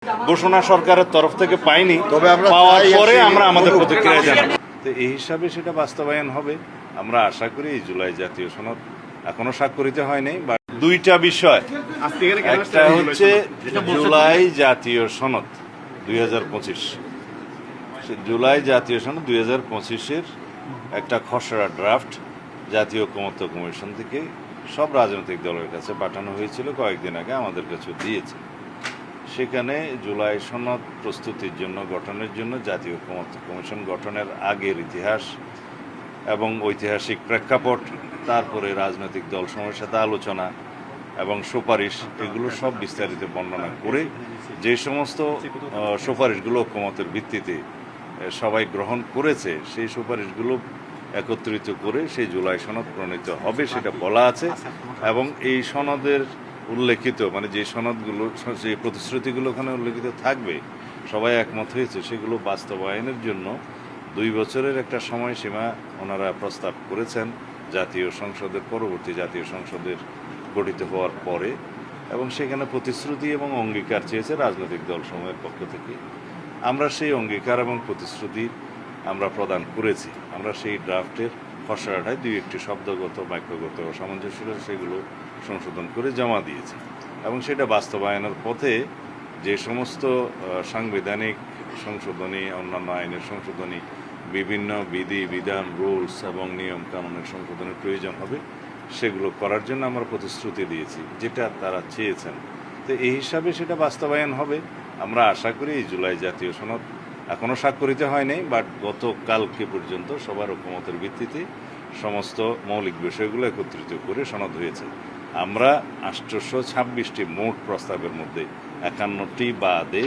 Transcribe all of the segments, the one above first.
ঘোষণা সরকারের তরফ থেকে পাইনি, তবে পাওয়ার পরে আমরা আমাদের প্রতিক্রিয়া জানাবো। তো এই হিসাবে সেটা বাস্তবায়ন হবে। আমরা আশা করি এই জুলাই জাতীয় সনদ এখনো স্বাক্ষরিত হয়নি। বা দুইটা বিষয়, একটা হচ্ছে জুলাই জাতীয় সনদ 2025, জুলাই জাতীয় সনদ 2025-এর একটা খসড়া ড্রাফট জাতীয় ঐকমত্য কমিশন থেকে সব রাজনৈতিক দলের কাছে পাঠানো হয়েছিল, কয়েকদিন আগে আমাদের কাছে দিয়েছে। সেখানে জুলাই সনদ প্রস্তুতির জন্য, গঠনের জন্য জাতীয় ঐকমত্য কমিশন গঠনের আগের ইতিহাস এবং ঐতিহাসিক প্রেক্ষাপট, তারপরে রাজনৈতিক দল সমূহের সাথে আলোচনা এবং সুপারিশ, এগুলো সব বিস্তারিত বর্ণনা করে যে সমস্ত সুপারিশগুলো ঐকমত্যের ভিত্তিতে সবাই গ্রহণ করেছে, সেই সুপারিশগুলো একত্রিত করে সেই জুলাই সনদ প্রণীত হবে সেটা বলা আছে। এবং এই সনদের উল্লেখিত, মানে যে সনদগুলো, যে প্রতিশ্রুতিগুলো ওখানে উল্লেখিত থাকবে, সবাই একমত হয়েছে, সেগুলো বাস্তবায়নের জন্য 2 বছরের একটা সময়সীমা ওনারা প্রস্তাব করেছেন জাতীয় সংসদের, পরবর্তী জাতীয় সংসদের গঠিত হওয়ার পরে। এবং সেখানে প্রতিশ্রুতি এবং অঙ্গীকার চেয়েছে রাজনৈতিক দলসমূহের পক্ষ থেকে। আমরা সেই অঙ্গীকার এবং প্রতিশ্রুতি আমরা প্রদান করেছি। আমরা সেই ড্রাফটের খসড়াটায় 2-1টি শব্দগত, বাক্যগত অসামঞ্জস্য ছিল, সেগুলো সংশোধন করে জমা দিয়েছি। এবং সেটা বাস্তবায়নের পথে যে সমস্ত সাংবিধানিক সংশোধনী, অন্যান্য আইনের সংশোধনী, বিভিন্ন বিধি বিধান, রুলস এবং নিয়ম কানুনের সংশোধনের প্রয়োজন হবে, সেগুলো করার জন্য আমরা প্রতিশ্রুতি দিয়েছি, যেটা তারা চেয়েছেন। তো এই হিসাবে সেটা বাস্তবায়ন হবে। আমরা আশা করি এই জুলাই জাতীয় সনদ এখনও স্বাক্ষরিত হয়নি, বাট গতকালকে পর্যন্ত সবার ঐকমত্যের ভিত্তিতে সমস্ত মৌলিক বিষয়গুলো একত্রিত করে সনদ হয়েছে। আমরা 826টি মোট প্রস্তাবের মধ্যে 51টি বাদে,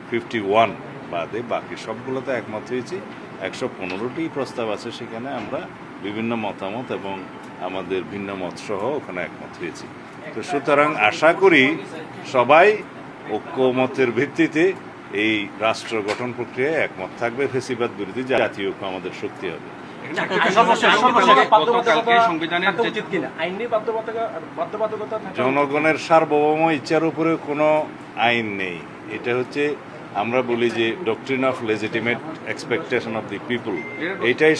51 বাদে বাকি সবগুলোতে একমত হয়েছি। 115টি প্রস্তাব আছে, সেখানে আমরা বিভিন্ন মতামত এবং আমাদের ভিন্ন মত সহ ওখানে একমত হয়েছি। তো সুতরাং আশা করি সবাই ঐকমত্যের ভিত্তিতে এই রাষ্ট্র গঠন প্রক্রিয়ায় একমত থাকবে। ফেসিবাদ বিরোধী জাতীয় ঐক্য আমাদের শক্তি হবে। জনগণের সার্বভৌম ইচ্ছার উপরে কোনো আইন নেই। এটা হচ্ছে, আমরা বলি যে doctrine of legitimate expectation of the people, এইটাই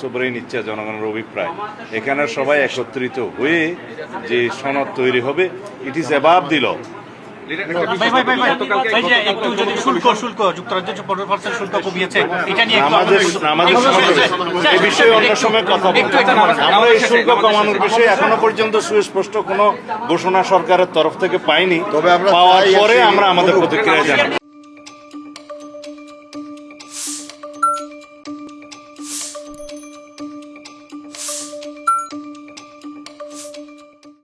সোভারেইন ইচ্ছা, জনগণের অভিপ্রায়। এখানে সবাই একত্রিত হয়ে যে সনদ তৈরি হবে, ইট ইজ অ্যাবাভ দি ল। কমানোর বিষয়ে এখনো পর্যন্ত সুস্পষ্ট কোনো ঘোষণা সরকারের তরফ থেকে পাইনি, তবে পাওয়ার পরে আমরা আমাদের প্রতিক্রিয়া জানাবো।